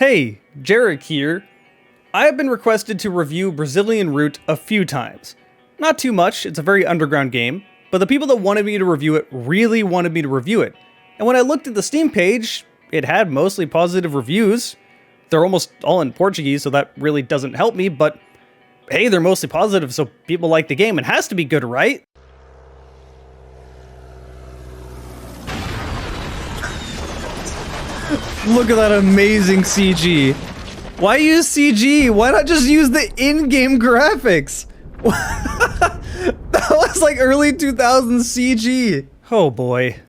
Hey, Jank here. I have been requested to review Brazilian Root a few times. Not too much, it's a very underground game, but the people that wanted me to review it really wanted me to review it. And when I looked at the Steam page, it had mostly positive reviews. They're almost all in Portuguese, so that really doesn't help me, but hey, they're mostly positive, so people like the game. It has to be good, right? Look at that amazing CG. Why use CG? Why not just use the in-game graphics? That was like early 2000s CG. Oh boy.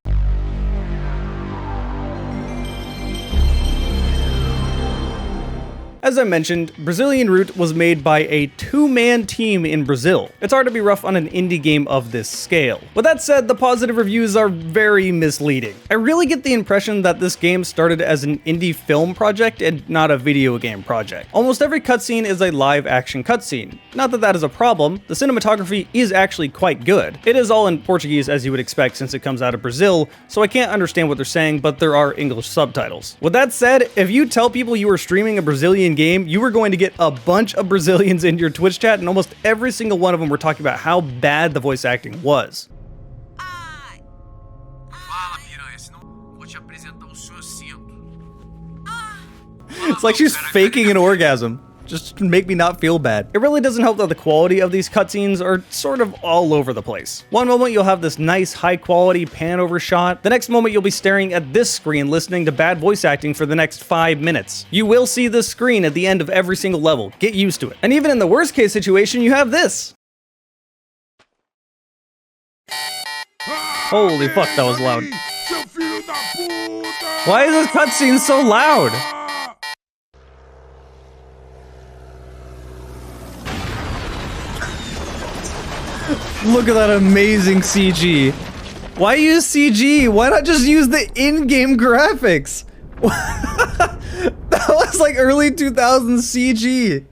As I mentioned, Brazilian Root was made by a two-man team in Brazil. It's hard to be rough on an indie game of this scale. With that said, the positive reviews are very misleading. I really get the impression that this game started as an indie film project and not a video game project. Almost every cutscene is a live-action cutscene. Not that that is a problem, the cinematography is actually quite good. It is all in Portuguese as you would expect since it comes out of Brazil, so I can't understand what they're saying, but there are English subtitles. With that said, if you tell people you are streaming a Brazilian game, you are going to get a bunch of Brazilians in your Twitch chat, and almost every single one of them were talking about how bad the voice acting was. It's like she's faking an orgasm, just to make me not feel bad. It really doesn't help that the quality of these cutscenes are sort of all over the place. One moment you'll have this nice high quality pan over shot, the next moment you'll be staring at this screen listening to bad voice acting for the next 5 minutes. You will see this screen at the end of every single level, get used to it. And even in the worst case situation, you have this. Holy fuck, that was loud. Why is this cutscene so loud? Look at that amazing CG. Why use CG? Why not just use the in-game graphics? That was like early 2000s CG.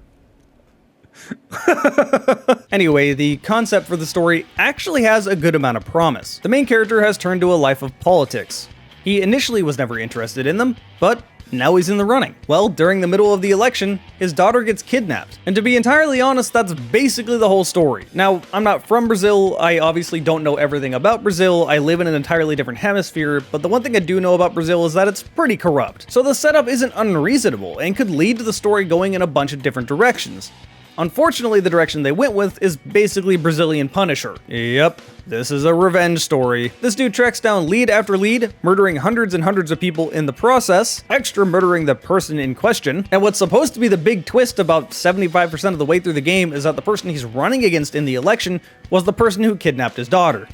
Anyway, the concept for the story actually has a good amount of promise. The main character has turned to a life of politics. He initially was never interested in them, but now he's in the running. Well, during the middle of the election, his daughter gets kidnapped. And to be entirely honest, that's basically the whole story. Now, I'm not from Brazil, I obviously don't know everything about Brazil, I live in an entirely different hemisphere, but the one thing I do know about Brazil is that it's pretty corrupt. So the setup isn't unreasonable, and could lead to the story going in a bunch of different directions. Unfortunately, the direction they went with is basically Brazilian Punisher. Yep, this is a revenge story. This dude tracks down lead after lead, murdering hundreds and hundreds of people in the process, extra murdering the person in question, and what's supposed to be the big twist about 75% of the way through the game is that the person he's running against in the election was the person who kidnapped his daughter.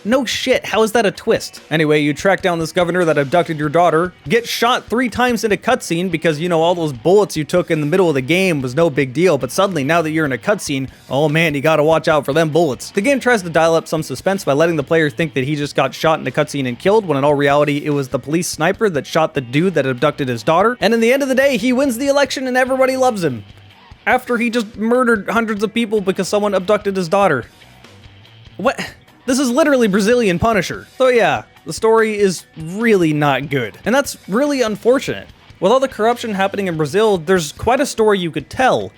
No shit, how is that a twist? Anyway, you track down this governor that abducted your daughter, get shot 3 times in a cutscene because, you know, all those bullets you took in the middle of the game was no big deal, but suddenly, now that you're in a cutscene, oh man, you gotta watch out for them bullets. The game tries to dial up some suspense by letting the player think that he just got shot in a cutscene and killed, when in all reality, it was the police sniper that shot the dude that abducted his daughter, and in the end of the day, he wins the election and everybody loves him. After he just murdered hundreds of people because someone abducted his daughter. What? This is literally Brazilian Punisher. So yeah, the story is really not good. And that's really unfortunate. With all the corruption happening in Brazil, there's quite a story you could tell.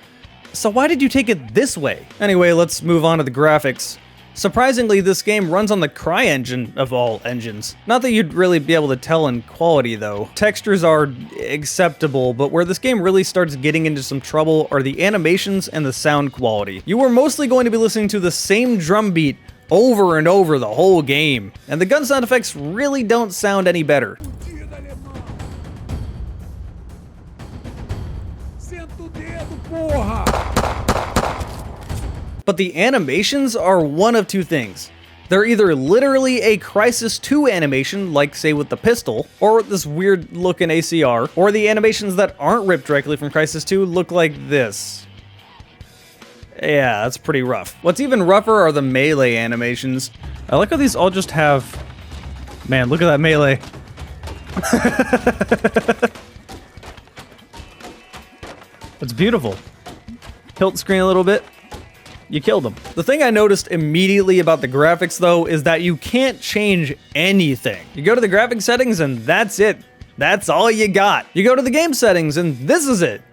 So why did you take it this way? Anyway, let's move on to the graphics. Surprisingly, this game runs on the CryEngine of all engines. Not that you'd really be able to tell in quality though. Textures are acceptable, but where this game really starts getting into some trouble are the animations and the sound quality. You are mostly going to be listening to the same drum beat over and over the whole game, and the gun sound effects really don't sound any better. But the animations are one of two things. They're either literally a Crysis 2 animation, like say with the pistol, or this weird looking ACR, or the animations that aren't ripped directly from Crysis 2 look like this. Yeah, that's pretty rough. What's even rougher are the melee animations. I like how these all just have... Man, look at that melee. It's beautiful. Tilt the screen a little bit. You killed him. The thing I noticed immediately about the graphics though is that you can't change anything. You go to the graphics settings and that's it. That's all you got. You go to the game settings and this is it.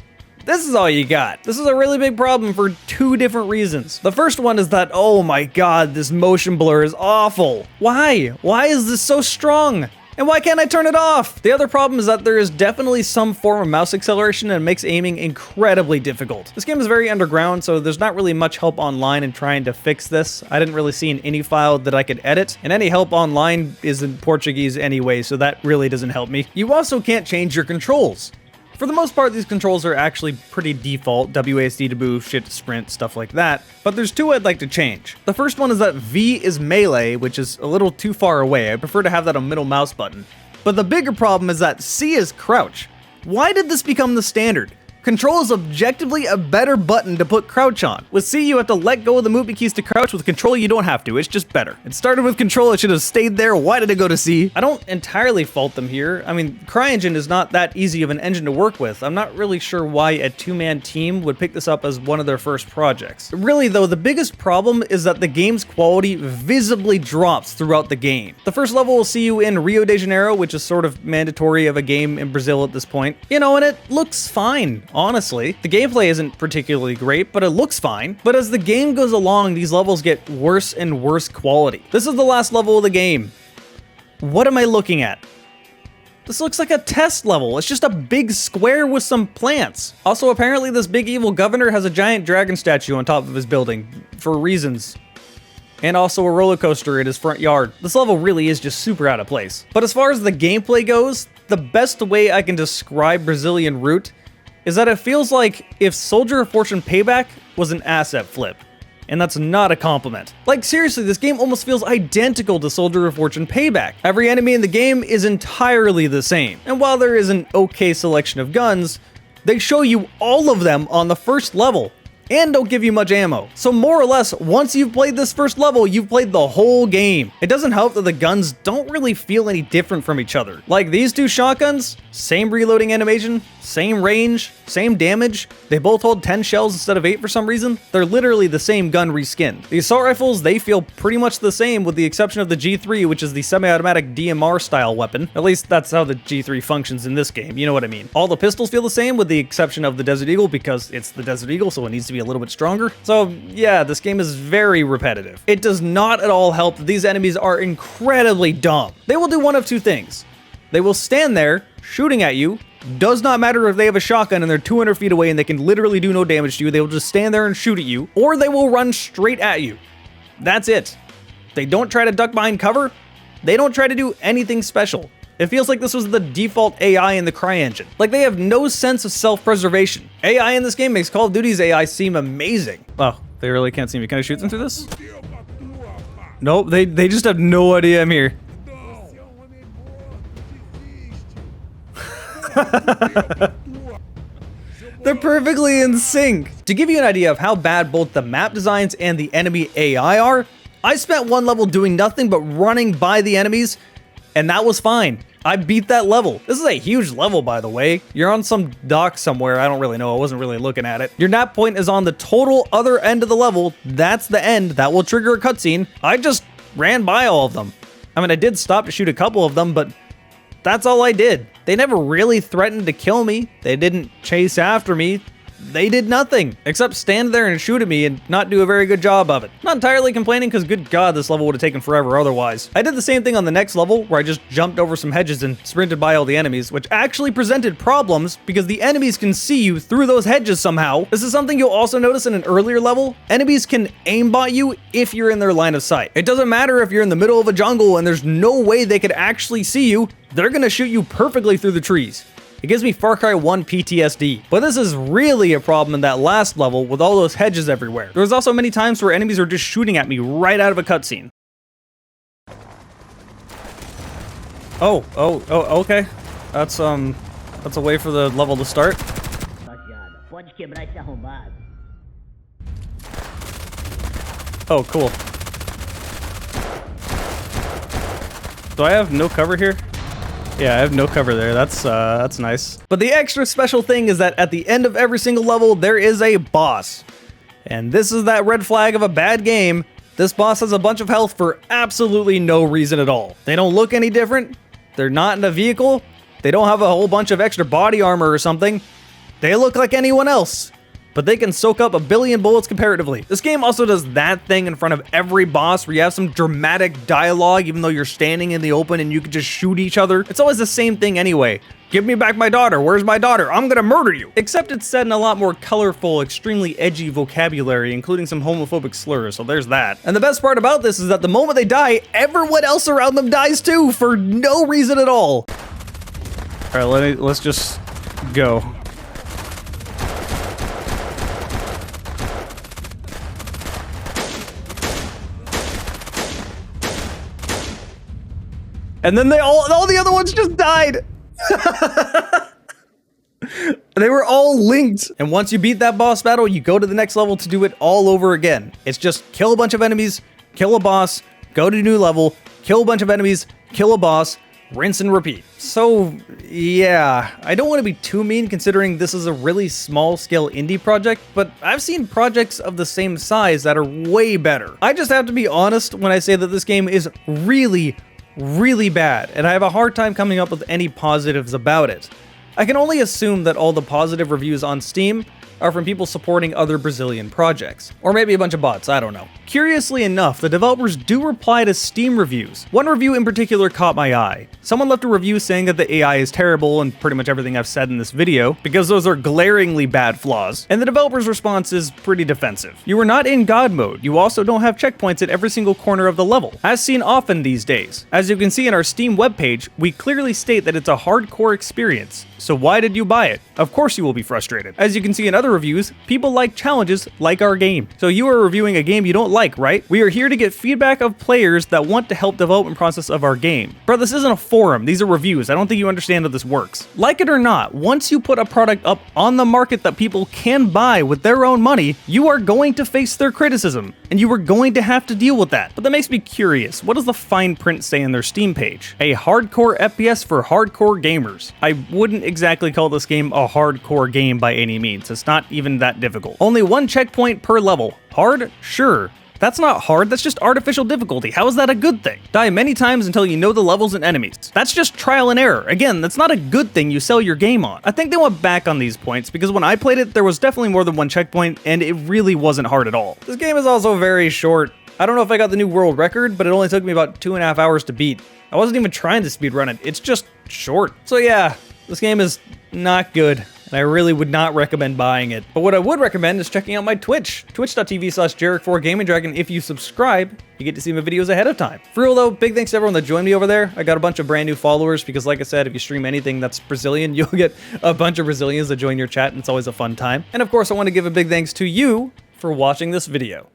This is all you got. This is a really big problem for two different reasons. The first one is that, oh my god, this motion blur is awful. Why? Why is this so strong? And why can't I turn it off? The other problem is that there is definitely some form of mouse acceleration and it makes aiming incredibly difficult. This game is very underground, so there's not really much help online in trying to fix this. I didn't really see an INI file that I could edit, and any help online is in Portuguese anyway, so that really doesn't help me. You also can't change your controls. For the most part, these controls are actually pretty default, WASD to move, shift to sprint, stuff like that, but there's two I'd like to change. The first one is that V is melee, which is a little too far away. I prefer to have that on middle mouse button. But the bigger problem is that C is crouch. Why did this become the standard? Control is objectively a better button to put crouch on. With C, you have to let go of the movement keys to crouch. With control, you don't have to. It's just better. It started with control. It should have stayed there. Why did it go to C? I don't entirely fault them here. I mean, CryEngine is not that easy of an engine to work with. I'm not really sure why a two-man team would pick this up as one of their first projects. Really, though, the biggest problem is that the game's quality visibly drops throughout the game. The first level will see you in Rio de Janeiro, which is sort of mandatory of a game in Brazil at this point. You know, and it looks fine. Honestly, the gameplay isn't particularly great, but it looks fine. But as the game goes along, these levels get worse and worse quality. This is the last level of the game. What am I looking at? This looks like a test level. It's just a big square with some plants. Also, apparently this big evil governor has a giant dragon statue on top of his building, for reasons. And also a roller coaster in his front yard. This level really is just super out of place. But as far as the gameplay goes, the best way I can describe Brazilian Root is that it feels like if Soldier of Fortune Payback was an asset flip. And that's not a compliment. Like seriously, this game almost feels identical to Soldier of Fortune Payback. Every enemy in the game is entirely the same. And while there is an okay selection of guns, they show you all of them on the first level. And don't give you much ammo. So more or less, once you've played this first level, you've played the whole game. It doesn't help that the guns don't really feel any different from each other. Like these two shotguns, same reloading animation, same range, same damage. They both hold 10 shells instead of 8 for some reason. They're literally the same gun reskinned. The assault rifles, they feel pretty much the same with the exception of the G3, which is the semi-automatic DMR style weapon. At least that's how the G3 functions in this game, you know what I mean. All the pistols feel the same with the exception of the Desert Eagle because it's the Desert Eagle, so it needs to be a little bit stronger. So yeah, this game is very repetitive. It does not at all help that these enemies are incredibly dumb. They will do one of two things. They will stand there shooting at you. Does not matter if they have a shotgun and they're 200 feet away and they can literally do no damage to you. They will just stand there and shoot at you, or they will run straight at you. That's it. They don't try to duck behind cover. They don't try to do anything special. It feels like this was the default AI in the CryEngine. Like they have no sense of self-preservation. AI in this game makes Call of Duty's AI seem amazing. Oh, they really can't see me. Can I shoot them through this? Nope, they just have no idea I'm here. They're perfectly in sync. To give you an idea of how bad both the map designs and the enemy AI are, I spent one level doing nothing but running by the enemies, and that was fine. I beat that level. This is a huge level, by the way. You're on some dock somewhere. I don't really know. I wasn't really looking at it. Your nap point is on the total other end of the level. That's the end. That will trigger a cutscene. I just ran by all of them. I mean, I did stop to shoot a couple of them, but that's all I did. They never really threatened to kill me. They didn't chase after me. They did nothing except stand there and shoot at me and not do a very good job of it. Not entirely complaining because good god, this level would have taken forever otherwise. I did the same thing on the next level where I just jumped over some hedges and sprinted by all the enemies, which actually presented problems because the enemies can see you through those hedges somehow. This is something you'll also notice in an earlier level. Enemies can aimbot you if you're in their line of sight. It doesn't matter if you're in the middle of a jungle and there's no way they could actually see you. They're gonna shoot you perfectly through the trees. It gives me Far Cry 1 PTSD. But this is really a problem in that last level with all those hedges everywhere. There was also many times where enemies were just shooting at me right out of a cutscene. Oh, okay. That's a way for the level to start. Oh, cool. Do I have no cover here? Yeah, I have no cover there. That's nice. But the extra special thing is that at the end of every single level, there is a boss. And this is that red flag of a bad game. This boss has a bunch of health for absolutely no reason at all. They don't look any different. They're not in a vehicle. They don't have a whole bunch of extra body armor or something. They look like anyone else, but they can soak up 1 billion bullets comparatively. This game also does that thing in front of every boss where you have some dramatic dialogue even though you're standing in the open and you can just shoot each other. It's always the same thing anyway. Give me back my daughter. Where's my daughter? I'm gonna murder you. Except it's said in a lot more colorful, extremely edgy vocabulary, including some homophobic slurs, so there's that. And the best part about this is that the moment they die, everyone else around them dies too, for no reason at all. All right, let's just go. And then all the other ones just died. They were all linked. And once you beat that boss battle, you go to the next level to do it all over again. It's just kill a bunch of enemies, kill a boss, go to a new level, kill a bunch of enemies, kill a boss, rinse and repeat. So yeah, I don't want to be too mean considering this is a really small scale indie project, but I've seen projects of the same size that are way better. I just have to be honest when I say that this game is really bad, and I have a hard time coming up with any positives about it. I can only assume that all the positive reviews on Steam are from people supporting other Brazilian projects. Or maybe a bunch of bots, I don't know. Curiously enough, the developers do reply to Steam reviews. One review in particular caught my eye. Someone left a review saying that the AI is terrible and pretty much everything I've said in this video, because those are glaringly bad flaws, and the developer's response is pretty defensive. You are not in God mode, you also don't have checkpoints at every single corner of the level, as seen often these days. As you can see in our Steam webpage, we clearly state that it's a hardcore experience, so why did you buy it? Of course you will be frustrated. As you can see in other reviews, people like challenges like our game. So you are reviewing a game you don't like, right? We are here to get feedback of players that want to help development process of our game. Bro, this isn't a forum, these are reviews. I don't think you understand how this works. Like it or not, once you put a product up on the market that people can buy with their own money, you are going to face their criticism, and you are going to have to deal with that. But that makes me curious, what does the fine print say in their Steam page? A hardcore FPS for hardcore gamers. I wouldn't exactly call this game a hardcore game by any means. It's not even that difficult. Only one checkpoint per level. Hard? Sure. That's not hard, that's just artificial difficulty. How is that a good thing? Die many times until you know the levels and enemies. That's just trial and error. Again, that's not a good thing you sell your game on. I think they went back on these points because when I played it, there was definitely more than one checkpoint and it really wasn't hard at all. This game is also very short. I don't know if I got the new world record, but it only took me about 2.5 hours to beat. I wasn't even trying to speedrun it, it's just short. So yeah, this game is not good, and I really would not recommend buying it. But what I would recommend is checking out my Twitch, twitch.tv/Jarek4GamingDragon. If you subscribe, you get to see my videos ahead of time. For real though, big thanks to everyone that joined me over there. I got a bunch of brand new followers because like I said, if you stream anything that's Brazilian, you'll get a bunch of Brazilians that join your chat, and it's always a fun time. And of course, I want to give a big thanks to you for watching this video.